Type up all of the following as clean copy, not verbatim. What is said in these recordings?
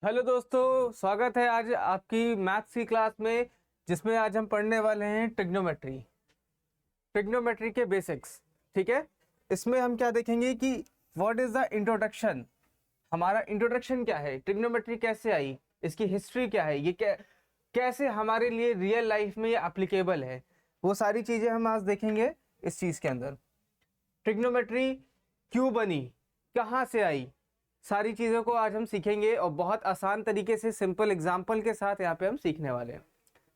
Hello दोस्तों, स्वागत है आज आपकी मैथ्स की क्लास में, जिसमें आज हम पढ़ने वाले हैं ट्रिग्नोमेट्री के बेसिक्स। ठीक है, इसमें हम क्या देखेंगे कि व्हाट इज द इंट्रोडक्शन। हमारा इंट्रोडक्शन क्या है, ट्रिग्नोमेट्री कैसे आई, इसकी हिस्ट्री क्या है, ये कैसे हमारे लिए रियल लाइफ में ये एप्लीकेबल है, वो सारी चीजें हम आज देखेंगे इस चीज के अंदर। ट्रिग्नोमेट्री क्यों बनी, कहाँ से आई, सारी चीज़ों को आज हम सीखेंगे और बहुत आसान तरीके से सिंपल एग्जाम्पल के साथ यहाँ पे हम सीखने वाले हैं।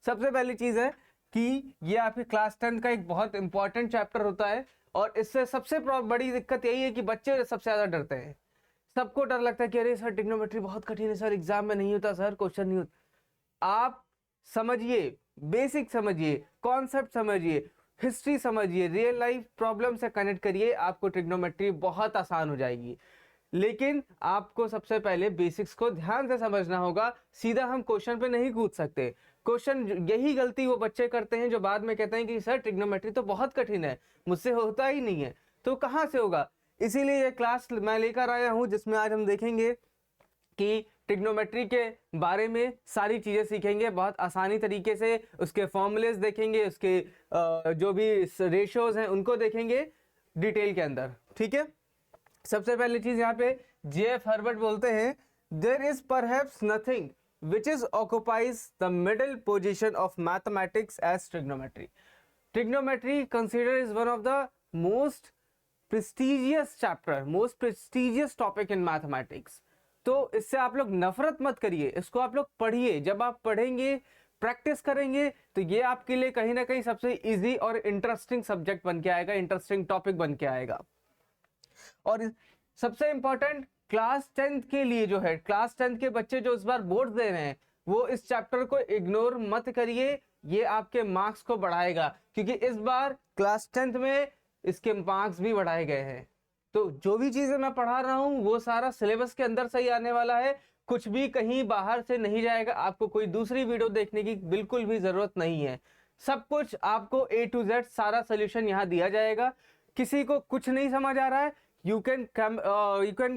सबसे पहली चीज़ है कि ये आपके क्लास 10 का एक बहुत इंपॉर्टेंट चैप्टर होता है और इससे सबसे बड़ी दिक्कत यही है कि बच्चे सबसे ज़्यादा डरते हैं। सबको डर लगता है कि अरे सर ट्रिग्नोमेट्री बहुत कठिन है, सर एग्जाम में नहीं होता, सर क्वेश्चन नहीं होता। आप समझिए, बेसिक समझिए, कॉन्सेप्ट समझिए, हिस्ट्री समझिए, रियल लाइफ प्रॉब्लम से कनेक्ट करिए, आपको ट्रिग्नोमेट्री बहुत आसान हो जाएगी। लेकिन आपको सबसे पहले बेसिक्स को ध्यान से समझना होगा। सीधा हम क्वेश्चन पे नहीं कूद सकते। क्वेश्चन, यही गलती वो बच्चे करते हैं जो बाद में कहते हैं कि सर ट्रिग्नोमेट्री तो बहुत कठिन है, मुझसे होता ही नहीं है। तो कहाँ से होगा? इसीलिए ये क्लास मैं लेकर आया हूं, जिसमें आज हम देखेंगे कि ट्रिग्नोमेट्री के बारे में सारी चीज़ें सीखेंगे बहुत आसानी तरीके से। उसके फॉर्मूलेस देखेंगे, उसके जो भी रेशियोज हैं उनको देखेंगे डिटेल के अंदर। ठीक है, सबसे पहली चीज यहाँ पे J.F. हर्बर्ट बोलते हैं, there is perhaps nothing which is occupies the middle position of mathematics as trigonometry. Trigonometry consider is one of the most prestigious chapter, most prestigious topic in mathematics. तो इससे आप लोग नफरत मत करिए, इसको आप लोग पढ़िए। जब आप पढ़ेंगे, प्रैक्टिस करेंगे, तो ये आपके लिए कहीं ना कहीं सबसे इजी और इंटरेस्टिंग सब्जेक्ट बन के आएगा, इंटरेस्टिंग टॉपिक बन के आएगा। और सबसे इंपॉर्टेंट, क्लास 10th के लिए जो है, क्लास 10th के बच्चे जो इस बार बोर्ड दे रहे हैं, वो इस चैप्टर को इग्नोर मत करिए। ये आपके मार्क्स को बढ़ाएगा, क्योंकि इस बार क्लास 10th में इसके मार्क्स भी बढ़ाए गए हैं। तो जो भी चीजें मैं पढ़ा रहा हूं वो सारा सिलेबस के अंदर से ही आने वाला है, कुछ भी कहीं बाहर से नहीं जाएगा। आपको कोई दूसरी वीडियो देखने की बिल्कुल भी जरूरत नहीं है। सब कुछ आपको A to Z सारा सोल्यूशन यहाँ दिया जाएगा। किसी को कुछ नहीं समझ आ रहा है, you can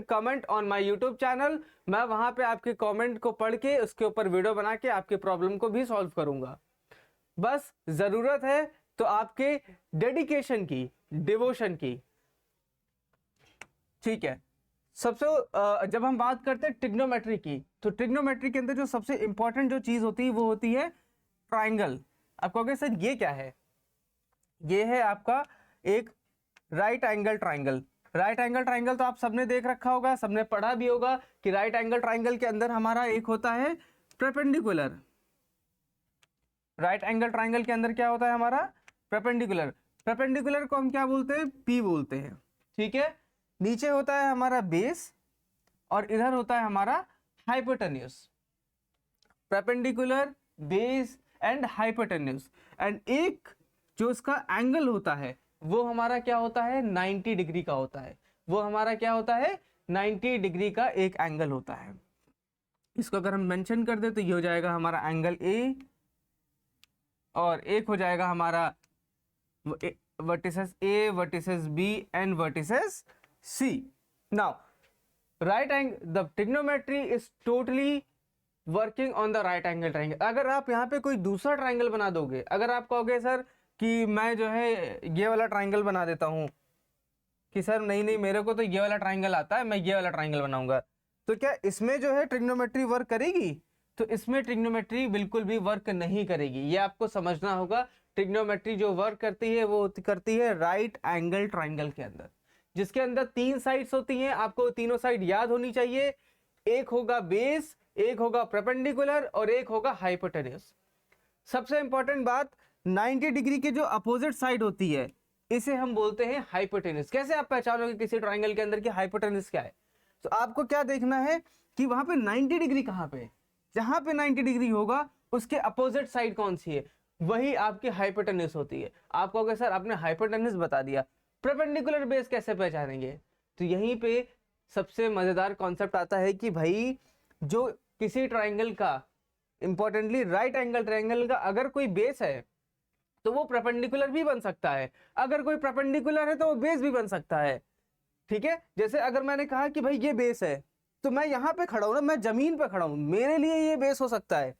comment on my YouTube channel. मैं वहां पे आपके कमेंट को पढ़ के उसके ऊपर वीडियो बना के आपके प्रॉब्लम को भी सॉल्व करूंगा। बस जरूरत है तो आपके डेडिकेशन की, डिवोशन की। ठीक है, जब हम बात करते हैं ट्रिग्नोमेट्री की, तो ट्रिग्नोमेट्री के अंदर जो सबसे इंपॉर्टेंट जो चीज होती है वो होती है ट्राइंगल। आप कहोगे सर ये क्या है? ये है आपका एक right angle triangle. Right angle triangle तो आप सबने देख रखा होगा, सबने पढ़ा भी होगा कि राइट एंगल ट्राइंगल के अंदर हमारा एक होता है परपेंडिकुलर। राइट एंगल ट्राइंगल के अंदर क्या होता है हमारा? परपेंडिकुलर। परपेंडिकुलर को हम क्या बोलते हैं? पी बोलते हैं। ठीक है, नीचे होता है हमारा बेस और इधर होता है हमारा hypotenuse. Perpendicular, base and hypotenuse. And एक जो इसका एंगल होता है वो हमारा क्या होता है? 90 डिग्री का होता है। वो हमारा क्या होता है? 90 डिग्री का एक एंगल होता है। इसको अगर हम मेंशन कर दे तो ये हो जाएगा हमारा एंगल ए, और एक हो जाएगा हमारा vertices A, vertices B and vertices C. Now right angle, the trigonometry is totally working on the right angle triangle. अगर आप यहाँ पे कोई दूसरा ट्राइंगल बना दोगे, अगर आप कहोगे सर कि मैं जो है ये वाला ट्राइंगल बना देता हूं, कि सर नहीं नहीं मेरे को तो ये वाला ट्राइंगल आता है, मैं ये वाला ट्राइंगल बनाऊंगा, तो क्या इसमें जो है ट्रिग्नोमेट्री वर्क करेगी? तो इसमें ट्रिग्नोमेट्री बिल्कुल भी वर्क नहीं करेगी। ये आपको समझना होगा। ट्रिग्नोमेट्री जो वर्क करती है वो करती है राइट एंगल ट्राइंगल के अंदर, जिसके अंदर 3 साइड्स होती हैं। आपको तीनों साइड याद होनी चाहिए। एक होगा बेस, एक होगा परपेंडिकुलर और एक होगा हाइपोटेन्यूज। सबसे इंपॉर्टेंट बात, 90 डिग्री की जो अपोजिट साइड होती है इसे हम बोलते हैं हाइपोटेन्यूज। कैसे आप पहचानोगे किसी ट्राइंगल के अंदर कि हाइपोटेन्यूज क्या है? तो आपको क्या देखना है कि वहां पे 90 डिग्री कहां पे, जहां पे 90 डिग्री होगा उसके अपोजिट साइड कौन सी है, वही आपकी हाइपोटेन्यूज होती है। आप कहोगे सर आपने हाइपोटेन्यूज बता दिया, परपेंडिकुलर बेस कैसे पहचानेंगे? तो यहीं पे सबसे मजेदार कॉन्सेप्ट आता है कि भाई जो किसी ट्राइंगल का, इंपॉर्टेंटली राइट एंगल ट्राइंगल का अगर कोई बेस है तो वो परपेंडिकुलर भी बन सकता है, अगर कोई परपेंडिकुलर है तो वो बेस भी बन सकता है। ठीक है, जैसे अगर मैंने कहा कि भाई ये बेस है, तो मैं यहाँ पे खड़ा हूँ ना, मैं जमीन पे खड़ा हूँ, मेरे लिए ये बेस हो सकता है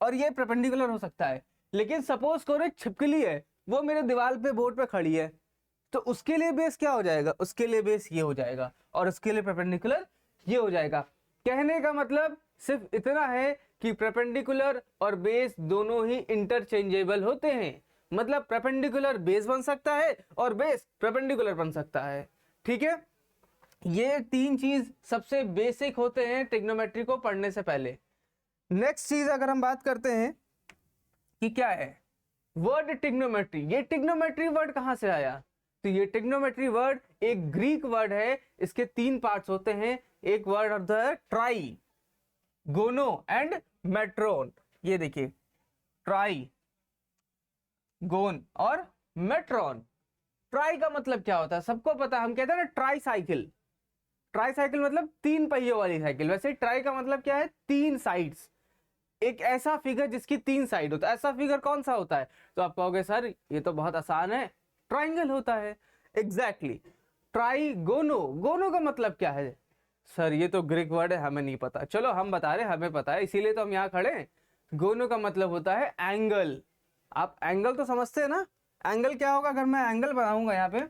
और ये परपेंडिकुलर हो सकता है। लेकिन सपोज करो एक छिपकली है, वो मेरे दीवार पे बोर्ड पे खड़ी है, तो उसके लिए बेस क्या हो जाएगा, उसके लिए बेस ये हो जाएगा और उसके लिए परपेंडिकुलर ये हो जाएगा। कहने का मतलब सिर्फ इतना है कि परपेंडिकुलर और बेस दोनों ही इंटरचेंजेबल होते हैं। मतलब परपेंडिकुलर बेस बन सकता है और बेस परपेंडिकुलर बन सकता है। ठीक है, ये तीन चीज सबसे बेसिक होते हैं ट्रिग्नोमेट्री को पढ़ने से पहले। नेक्स्ट चीज अगर हम बात करते हैं कि क्या है वर्ड ट्रिग्नोमेट्री, ये ट्रिग्नोमेट्री वर्ड कहां से आया, तो ये ट्रिग्नोमेट्री वर्ड एक ग्रीक वर्ड है, इसके तीन पार्ट्स होते हैं। एक वर्ड ऑफ द ट्राई, गोनो एंड मेट्रोन। ये देखिए ट्राई, गोन और मेट्रॉन। ट्राई का मतलब क्या होता है, सबको पता है, हम कहते हैं ना ट्राई साइकिल। ट्राई साइकिल मतलब तीन पहियों वाली साइकिल। वैसे ट्राई का मतलब क्या है, तीन साइड्स, एक ऐसा फिगर जिसकी तीन साइड होता है। ऐसा फिगर कौन सा होता है, तो आप कहोगे सर ये तो बहुत आसान है, ट्राइंगल होता है। एग्जैक्टली ट्राइगोनो, गोनो का मतलब क्या है, सर ये तो ग्रीक वर्ड है, हमें नहीं पता। चलो हम बता रहे, हमें पता है, इसीलिए तो हम यहाँ खड़े हैं। गोनो का मतलब होता है एंगल। आप एंगल तो समझते हैं ना, एंगल क्या होगा, अगर मैं एंगल बनाऊंगा यहाँ पे,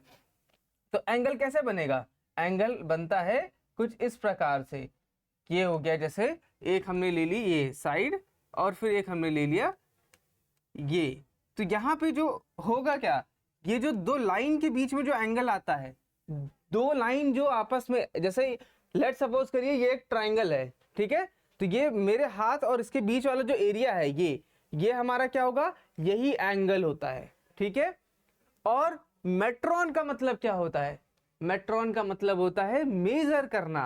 तो एंगल कैसे बनेगा, एंगल बनता है कुछ इस प्रकार से। ये हो गया, जैसे एक हमने ले ली ये साइड और फिर एक हमने ले लिया ये, तो यहाँ पे जो होगा क्या, ये जो दो लाइन के बीच में जो एंगल आता है, दो लाइन जो आपस में, जैसे लेट सपोज करिए ये एक ट्राइंगल है, ठीक है, तो ये मेरे हाथ और इसके बीच वाला जो एरिया है ये हमारा क्या होगा, यही एंगल होता है। ठीक है, और मेट्रॉन का मतलब क्या होता है, मेट्रॉन का मतलब होता है मेजर करना।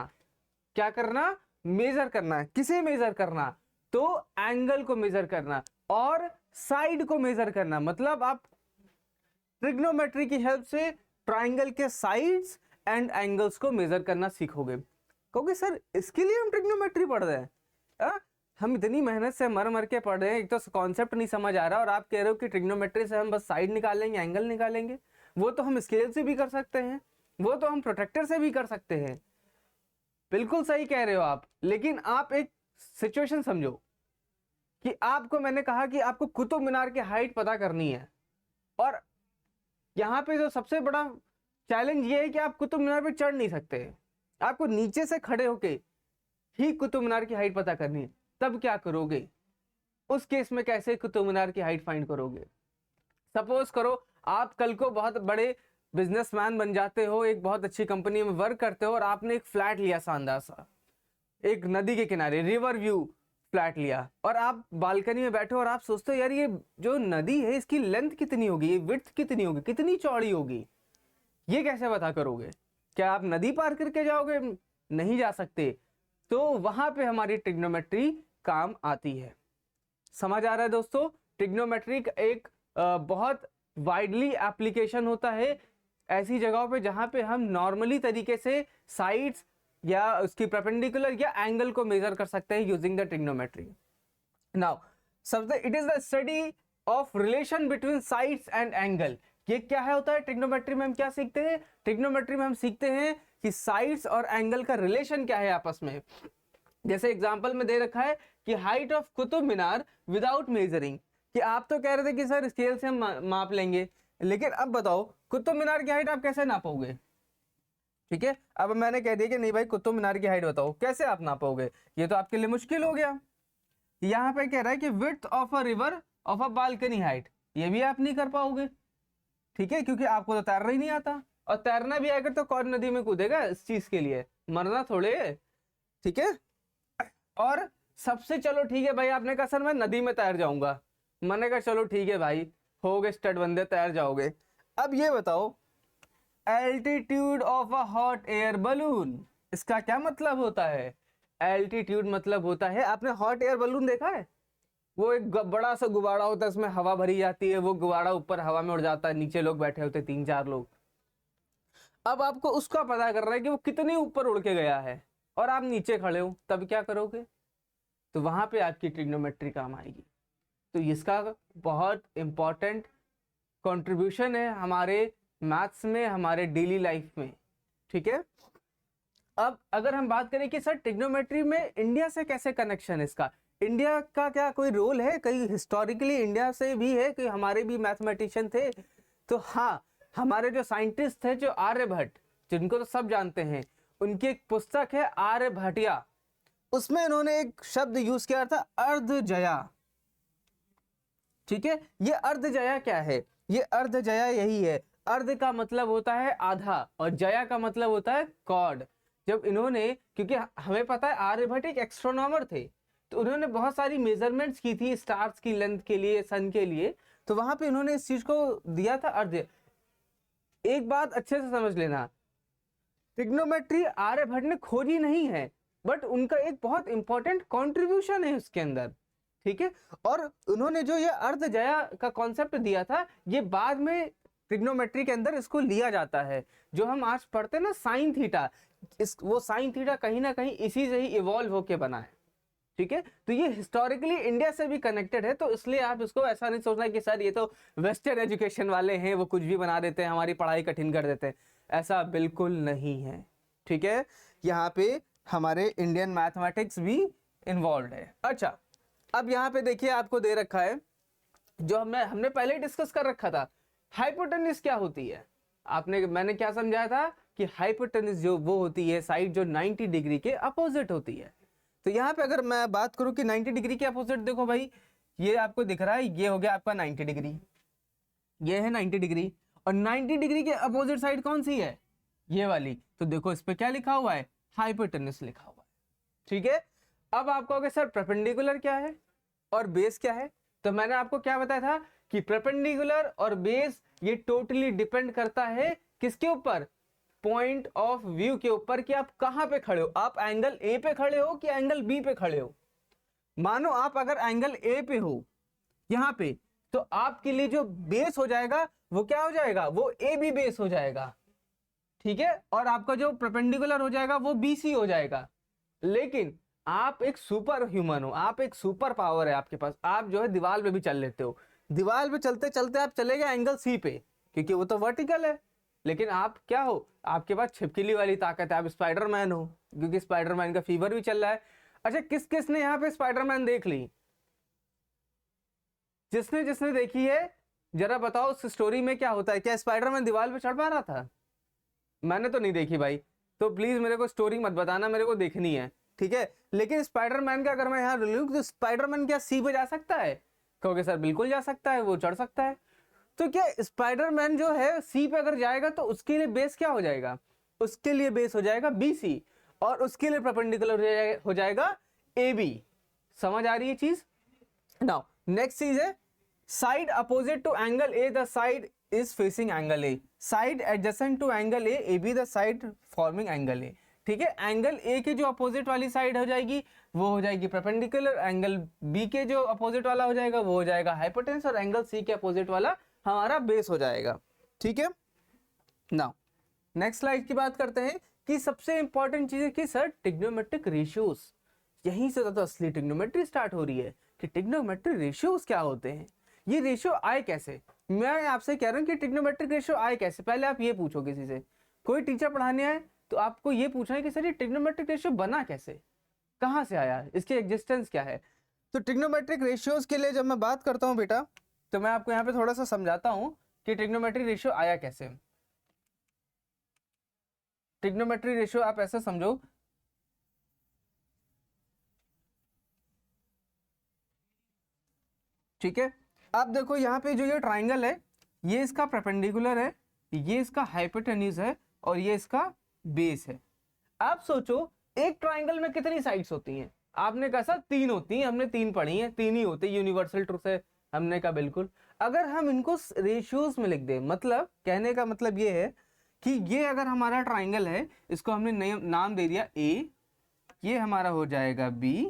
क्या करना, मेजर करना। किसे मेजर करना, तो एंगल को मेजर करना और साइड को मेजर करना। मतलब आप ट्रिग्नोमेट्री की हेल्प से ट्राइंगल के साइड्स एंड एंगल्स को मेजर करना सीखोगे। कहोगे सर इसके लिए हम ट्रिग्नोमेट्री पढ़ रहे हैं, हम इतनी मेहनत से मर मर के पढ़ रहे हैं, एक तो कॉन्सेप्ट नहीं समझ आ रहा और आप कह रहे हो कि ट्रिग्नोमेट्री से हम बस साइड निकालेंगे, एंगल निकालेंगे। वो तो हम स्केल से भी कर सकते हैं, वो तो हम प्रोटेक्टर से भी कर सकते हैं। बिल्कुल सही कह रहे हो आप, लेकिन आप एक सिचुएशन समझो कि आपको मैंने कहा कि आपको कुतुब मीनार की हाइट पता करनी है, और यहाँ पे जो सबसे बड़ा चैलेंज ये है कि आप कुतुब मीनार पे चढ़ नहीं सकते, आपको नीचे से खड़े होके ही कुतुब मीनार की हाइट पता करनी है। तब क्या करोगे, उस केस में कैसे कुतुब मीनार की हाइट फाइंड करोगे। सपोज करो आप कल को बहुत बड़े बिजनेसमैन बन जाते हो, एक बहुत अच्छी कंपनी में वर्क करते हो और आपने एक फ्लैट लिया शानदार सा, एक नदी के किनारे रिवर व्यू फ्लैट लिया, और आप बालकनी में बैठे हो और आप सोचते हो यार ये जो नदी है इसकी लेंथ कितनी होगी, ये विड्थ कितनी होगी, कितनी चौड़ी होगी, ये कैसे पता करोगे। क्या आप नदी पार करके जाओगे, नहीं जा सकते। तो वहां पे हमारी ट्रिग्नोमेट्री काम आती है। समझ आ रहा है दोस्तों, ट्रिग्नोमेट्री एक बहुत वाइडली एप्लीकेशन होता है ऐसी जगहों पे जहां पे हम नॉर्मली तरीके से साइड्स या उसकी परपेंडिकुलर या एंगल को मेजर कर सकते हैं using the trigonometry. Now it is the study of relation between sides and angle. ये क्या है होता है ट्रिग्नोमेट्री में, हम क्या सीखते हैं, ट्रिग्नोमेट्री में हम सीखते हैं कि साइड्स और एंगल का रिलेशन क्या है आपस में। जैसे एग्जांपल में दे रखा है कि height of Qutub Minar without measuring, कि आप तो कह रहे थे कि सर स्केल से हम माप लेंगे, लेकिन अब बताओ कुतुब मीनार की हाइट आप कैसे नापोगे। ठीक है, अब मैंने कह दिया कि नहीं भाई कुतुब मीनार की हाइट बताओ, कैसे आप नापोगे, ये तो आपके लिए मुश्किल हो गया। यहाँ पे कह रहा है कि width of a river of a balcony height, ये भी आप नहीं कर पाओगे। ठीक है, क्योंकि आपको तो तैरना ही नहीं आता, और तैरना भी अगर तो कौन नदी में कूदेगा इस चीज के लिए, मरना थोड़े है। ठीक है, और सबसे चलो ठीक है भाई, आपने कहा सर मैं नदी में तैर जाऊंगा, मैंने कहा चलो ठीक है भाई, हो गए स्टड बंदे, तैर जाओगे। अब ये बताओ altitude of a hot air balloon, इसका क्या मतलब होता है। एल्टीट्यूड मतलब होता है, आपने हॉट एयर बलून देखा है, वो एक बड़ा सा गुब्बारा होता है, उसमें हवा भरी जाती है, वो गुब्बारा ऊपर हवा में उड़ जाता है, नीचे लोग बैठे होते हैं 3-4 लोग। अब आपको उसका पता करना है कि वो कितने ऊपर उड़ के गया है, और आप नीचे खड़े हो, तब क्या करोगे, तो वहां पे आपकी ट्रिग्नोमेट्री काम आएगी। तो इसका बहुत इंपॉर्टेंट कंट्रीब्यूशन है हमारे मैथ्स में, हमारे डेली लाइफ में। ठीक है, अब अगर हम बात करें कि सर ट्रिग्नोमेट्री में इंडिया से कैसे कनेक्शन है इसका, इंडिया का क्या कोई रोल है, कहीं हिस्टोरिकली इंडिया से भी है कि हमारे भी मैथमेटिशियन थे? तो हाँ, हमारे जो साइंटिस्ट थे, जो आर्यभट्ट, जिनको तो सब जानते हैं, उनकी एक पुस्तक है आर्यभटिया, उसमें इन्होंने एक शब्द यूज किया था अर्धजया। ठीक है, ये अर्धजया क्या है? ये अर्धजया यही है, अर्ध का मतलब होता है आधा और जया का मतलब होता है कॉर्ड। जब इन्होंने, क्योंकि हमें पता है आर्यभट्ट एक एस्ट्रोनॉमर थे, तो उन्होंने बहुत सारी मेजरमेंट्स की थी स्टार्स की लेंथ के लिए, सन के लिए, तो वहां पे इन्होंने इस चीज को दिया था अर्ध। एक बात अच्छे से समझ लेना, ट्रिग्नोमेट्री आर्यभट्ट ने खोजी नहीं है, बट उनका एक बहुत इंपॉर्टेंट कंट्रीब्यूशन है उसके अंदर। ठीक है, और उन्होंने जो ये अर्धजया का कॉन्सेप्ट दिया था, ये बाद में ट्रिग्नोमेट्री के अंदर इसको लिया जाता है। जो हम आज पढ़ते हैं ना साइन थीटा, वो साइन थीटा कहीं ना कहीं इसी से ही इवॉल्व होके बना है। ठीक है, तो ये हिस्टोरिकली इंडिया से भी कनेक्टेड है, तो इसलिए आप इसको ऐसा नहीं सोचना कि सर ये तो वेस्टर्न एजुकेशन वाले हैं, वो कुछ भी बना देते हैं, हमारी पढ़ाई कठिन कर देते हैं। ऐसा बिल्कुल नहीं है। ठीक है, यहाँ पे हमारे इंडियन मैथमेटिक्स भी इन्वॉल्व है। अच्छा, अब यहाँ पे देखिए आपको दे रखा है, जो हमने पहले ही डिस्कस कर रखा था, हाइपोटेन्यूज क्या होती है। मैंने क्या समझाया था कि हाइपोटेन्यूज जो वो होती है साइड जो 90 डिग्री के अपोजिट होती है। तो यहाँ पे अगर मैं बात करूं कि 90 डिग्री के अपोजिट, देखो भाई ये आपको दिख रहा है, ये हो गया आपका 90 डिग्री, ये है 90 डिग्री, और 90 डिग्री के अपोजिट साइड कौन सी है? ये वाली। तो देखो इस पे क्या लिखा हुआ है? हाइपोटेन्यूज लिखा हुआ है। ठीक है, अब आप कहोगे सर परपेंडिकुलर क्या है और बेस क्या है? तो मैंने आपको क्या बताया था कि परपेंडिकुलर और बेस ये टोटली डिपेंड करता है किसके ऊपर? पॉइंट ऑफ व्यू के ऊपर, कि आप कहां पे खड़े हो, आप एंगल ए पे खड़े हो कि एंगल बी पे खड़े हो। मानो आप अगर एंगल ए पे हो यहां पे, तो आपके लिए जो बेस हो जाएगा वो क्या हो जाएगा? वो ए बी बेस हो जाएगा। ठीक है, और आपका जो परपेंडिकुलर हो जाएगा वो बी सी हो जाएगा। लेकिन आप एक सुपर ह्यूमन हो, आप एक सुपर पावर है आपके पास, आप जो है दीवार पे भी चल लेते हो, दीवार पे चलते चलते आप चले गए एंगल सी पे, क्योंकि वो तो वर्टिकल है। लेकिन आप क्या हो? आपके पास छिपकली वाली ताकत है, आप स्पाइडरमैन हो, क्योंकि स्पाइडरमैन का फीवर भी चल रहा है। अच्छा, किस किस ने यहाँ पे स्पाइडरमैन देख ली? जिसने जिसने देखी है जरा बताओ उस स्टोरी में क्या होता है? क्या स्पाइडरमैन दीवार पे चढ़ पा रहा था? मैंने तो नहीं देखी भाई, तो प्लीज मेरे को स्टोरी मत बताना, मेरे को देखनी है। ठीक है, लेकिन स्पाइडरमैन का अगर मैं यहाँ लूँ तो स्पाइडरमैन क्या सी पे जा सकता है? कहोगे सर बिल्कुल जा सकता है, वो चढ़ सकता है। तो क्या स्पाइडरमैन जो है सी पे अगर जाएगा तो उसके लिए बेस क्या हो जाएगा? उसके लिए बेस हो जाएगा BC, और उसके लिए परपेंडिकुलर हो जाएगा AB। समझ आ रही है चीज? नाउ नेक्स्ट चीज है side opposite to angle A, the side is facing angle A, side adjacent to angle A, AB the side forming angle A। ठीक है, एंगल A के जो अपोजिट वाली साइड हो जाएगी वो हो जाएगी परपेंडिकुलर, एंगल B के जो अपोजिट वाला हो जाएगा वो हो जाएगा हाइपोटेन्यूज, और एंगल C के अपोजिट वाला हमारा बेस हो जाएगा। ठीक है, नाउ नेक्स्ट स्लाइड की बात करते हैं कि सबसे इंपॉर्टेंट चीज है कि सर ट्रिग्नोमेट्रिक रेशियोज, यहीं से तो असली ट्रिग्नोमेट्री स्टार्ट हो रही है कि ट्रिग्नोमेट्रिक रेशियोज क्या होते हैं, ये रेशियो आए कैसे। मैं आपसे कह रहा हूं कि ट्रिग्नोमेट्रिक रेशियो आए कैसे। पहले आप ये पूछो किसी से, कोई टीचर पढ़ाने आए तो आपको ये पूछना है कि सर ये ट्रिग्नोमेट्रिक रेशियो बना कैसे, कहां से आया, इसकी एग्जिस्टेंस क्या है। तो ट्रिग्नोमेट्रिक रेशियोज के लिए जब मैं बात करता हूं बेटा, तो मैं आपको यहाँ पे थोड़ा सा समझाता हूं कि ट्रिग्नोमेट्रिक रेशियो आया कैसे। ट्रिग्नोमेट्रिक रेशियो आप ऐसे समझो, ठीक है, अब देखो यहाँ पे जो ये ट्राइंगल है ये इसका परपेंडिकुलर है, ये इसका हाइपोटेन्यूज है, और ये इसका बेस है। आप सोचो एक ट्राइंगल में कितनी साइड्स होती हैं? आपने कहा सर 3 होती हैं, हमने 3 पढ़ी हैं, 3 ही होते, यूनिवर्सल ट्रुथ है। हमने कहा बिल्कुल। अगर हम इनको रेशियोज में लिख दें, मतलब कहने का मतलब ये है कि ये अगर हमारा ट्राइंगल है, इसको हमने नाम दे दिया A, ये हमारा हो जाएगा B,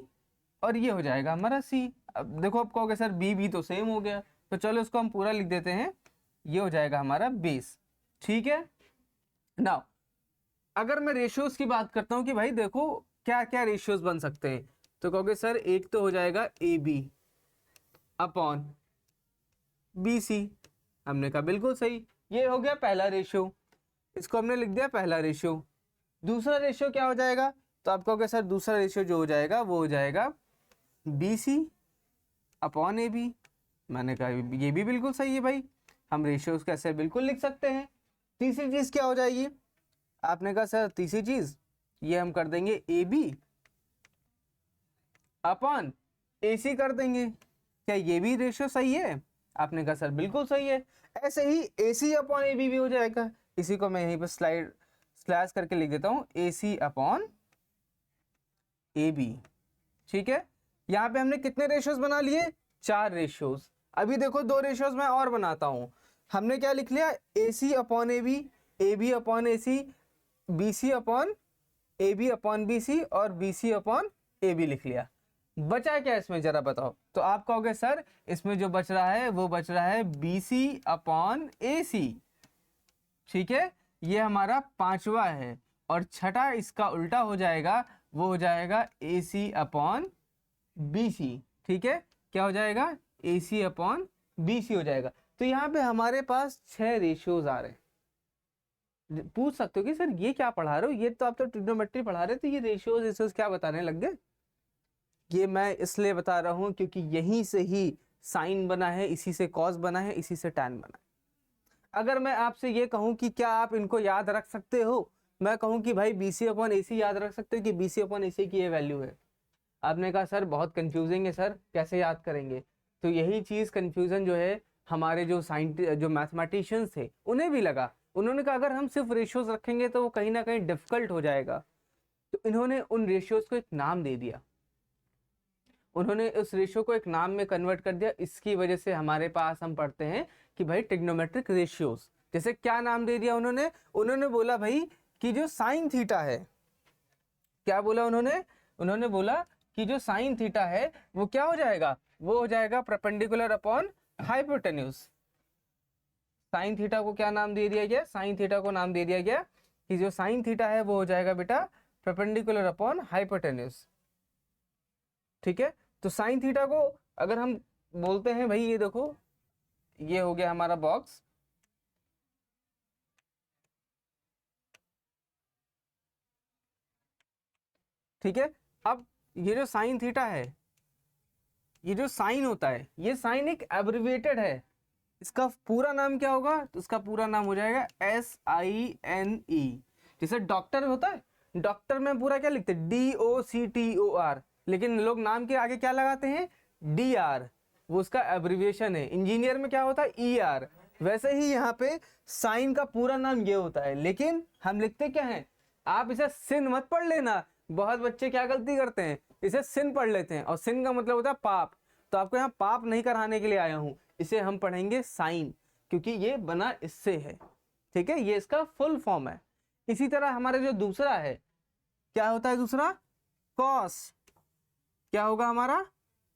और ये हो जाएगा हमारा C। अब देखो आप कहोगे सर B तो सेम हो गया, तो चलो इसको हम पूरा लिख देते हैं, ये हो जाएगा हमारा बेस। ठीक है, नाउ अगर मैं रेशियोज की बात करता हूं कि भाई देखो क्या क्या रेशियोज बन सकते हैं, तो कहोगे सर एक तो हो जाएगा AB अपॉन BC। हमने कहा बिल्कुल सही, ये हो गया पहला रेशियो, इसको हमने लिख दिया पहला रेशियो। दूसरा रेशियो क्या हो जाएगा, तो आप कहोगे सर दूसरा रेशियो जो हो जाएगा वो हो जाएगा BC अपॉन AB। मैंने कहा ये भी बिल्कुल सही है भाई, हम रेशियोज को ऐसे बिल्कुल लिख सकते हैं। तीसरी चीज क्या हो जाएगी, आपने कहा सर तीसरी चीज ये हम कर देंगे AB अपॉन AC कर देंगे। क्या ये भी रेशियो सही है, आपने कहा सर बिल्कुल सही है। ऐसे ही AC अपॉन AB भी हो जाएगा। इसी को मैं यहीं पर स्लैश करके लिख देता हूं, AC अपॉन AB। ठीक है, यहाँ पे हमने कितने रेशियोज बना लिए, 4 रेशियोज। अभी देखो 2 रेशियोज मैं और बनाता हूं। हमने क्या लिख लिया, AC upon AB, AB upon AC, BC upon AB upon BC और BC अपॉन AB लिख लिया। बचा क्या इसमें जरा बताओ, तो आप कहोगे सर इसमें जो बच रहा है वो बच रहा है BC अपॉन AC। ठीक है, ये हमारा 5वां है, और छठा इसका उल्टा हो जाएगा, वो हो जाएगा AC अपॉन BC। ठीक है, क्या हो जाएगा, AC अपॉन BC हो जाएगा। तो यहाँ पे हमारे पास 6 रेशियोज आ रहे हैं। पूछ सकते हो कि सर ये क्या पढ़ा रहे हो, ये तो आप तो ट्रिग्नोमेट्री पढ़ा रहे थे, ये रेशियोज क्या बताने लग गए। ये मैं इसलिए बता रहा हूं क्योंकि यहीं से ही साइन बना है, इसी से कॉस बना है, इसी से टैन बना है। अगर मैं आपसे ये कहूं कि क्या आप इनको याद रख सकते हो, मैं कहूं कि भाई BC अपॉन AC याद रख सकते हो कि BC अपॉन AC की ये वैल्यू है, आपने कहा सर बहुत कंफ्यूजिंग है सर, कैसे याद करेंगे। तो यही चीज कंफ्यूजन जो है हमारे जो जो मैथमेटिशियंस थे उन्हें भी लगा। उन्होंने कहा अगर हम सिर्फ रेशियोज रखेंगे तो वो कहीं ना कहीं डिफिकल्ट हो जाएगा। तो इन्होंने उन रेशियोज को एक नाम दे दिया, उन्होंने उस रेशियो को एक नाम में कन्वर्ट कर दिया। इसकी वजह से हमारे पास हम पढ़ते हैं कि भाई ट्रिग्नोमेट्रिक रेशियोज। जैसे क्या नाम दे दिया उन्होंने, उन्होंने बोला भाई कि जो साइन थीटा है, क्या बोला उन्होंने, उन्होंने बोला कि जो साइन थीटा है वो क्या हो जाएगा, वो हो जाएगा perpendicular upon hypotenuse. Sine theta को क्या नाम दे दिया गया, साइन थीटा को नाम दे दिया गया कि जो साइन थीटा है वो हो जाएगा बेटा परपेंडिकुलर अपॉन हाइपोटेन्यूज। ठीक है, तो साइन थीटा को अगर हम बोलते हैं भाई, ये देखो ये हो गया हमारा बॉक्स, ठीक है। अब ये जो साइन थीटा है, ये जो साइन होता है, ये साइन एक एब्रिविएटेड है। इसका पूरा नाम क्या होगा, तो इसका पूरा नाम हो जाएगा SINE। जैसे डॉक्टर होता है, डॉक्टर में पूरा क्या लिखते हैं, DOCTOR, लेकिन लोग नाम के आगे क्या लगाते हैं, DR, वो उसका एब्रिविएशन है। इंजीनियर में क्या होता है, ER। वैसे ही यहाँ पे साइन का पूरा नाम ये होता है, लेकिन हम लिखते क्या है, आप इसे सिन मत पढ़ लेना। बहुत बच्चे क्या गलती करते हैं, इसे सिन पढ़ लेते हैं, और सिन का मतलब होता है पाप। तो आपको यहाँ पाप नहीं कराने के लिए आया हूं, इसे हम पढ़ेंगे साइन, क्योंकि ये बना इससे है। ठीक है, ये इसका फुल फॉर्म है। इसी तरह हमारा जो दूसरा है, क्या होता है दूसरा, कॉस। क्या होगा हमारा,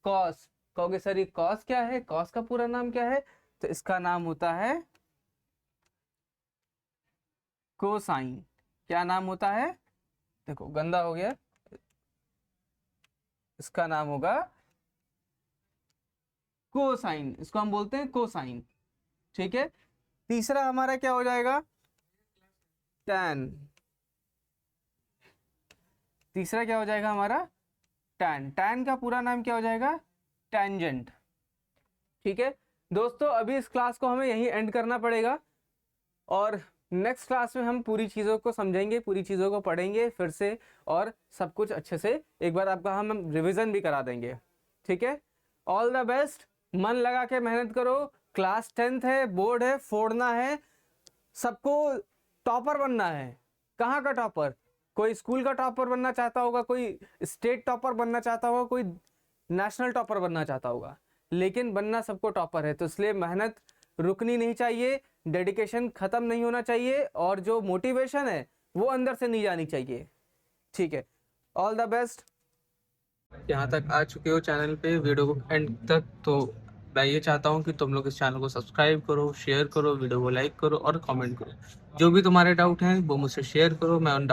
कॉस। कहोगे सर ये कॉस क्या है, कॉस का पूरा नाम क्या है, तो इसका नाम होता है कोसाइन। क्या नाम होता है, देखो गंदा हो गया, इसका नाम होगा कोसाइन, इसको हम बोलते हैं कोसाइन। ठीक है, तीसरा हमारा क्या हो जाएगा, टैन। तीसरा क्या हो जाएगा हमारा, टैन। टैन का पूरा नाम क्या हो जाएगा, टैंजेंट। ठीक है दोस्तों, अभी इस क्लास को हमें यहीं एंड करना पड़ेगा, और नेक्स्ट क्लास में हम पूरी चीज़ों को समझेंगे, पूरी चीज़ों को पढ़ेंगे फिर से, और सब कुछ अच्छे से एक बार आपका हम रिवीजन भी करा देंगे। ठीक है, ऑल द बेस्ट, मन लगा के मेहनत करो। क्लास 10th है, बोर्ड है, फोड़ना है, सबको टॉपर बनना है। कहाँ का टॉपर, कोई स्कूल का टॉपर बनना चाहता होगा, कोई स्टेट टॉपर बनना चाहता होगा, कोई नेशनल टॉपर बनना चाहता होगा, लेकिन बनना सबको टॉपर है। तो इसलिए मेहनत रुकनी नहीं चाहिए, डेडिकेशन खत्म नहीं होना चाहिए, और जो मोटिवेशन है वो अंदर से नहीं जानी चाहिए। ठीक है, ऑल द बेस्ट। यहाँ तक आ चुके हो चैनल पे वीडियो को एंड तक, तो मैं ये चाहता हूँ कि तुम लोग इस चैनल को सब्सक्राइब करो, शेयर करो, वीडियो को लाइक करो और कमेंट करो। जो भी तुम्हारे डाउट हैं वो मुझसे शेयर करो, मैं उन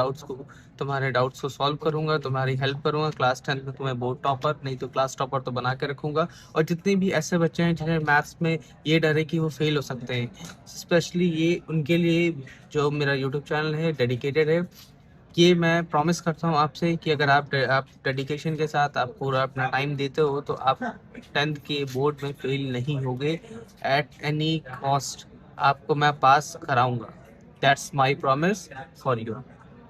तुम्हारे डाउट्स को सॉल्व करूंगा, तुम्हारी हेल्प करूंगा। क्लास 10 में तुम्हें बोर्ड टॉपर नहीं तो क्लास टॉपर तो बना के रखूंगा। और जितने भी ऐसे बच्चे हैं जिन्हें मैथ्स में ये डर है कि वो फेल हो सकते हैं, स्पेशली ये उनके लिए जो मेरा यूट्यूब चैनल है डेडिकेटेड है ये मैं प्रॉमिस करता हूँ आपसे कि अगर आप डेडिकेशन के साथ आप पूरा अपना टाइम देते हो तो आप 10th के बोर्ड में फेल नहीं होगे एट एनी कॉस्ट। आपको मैं पास कराऊंगा। That's my promise for you.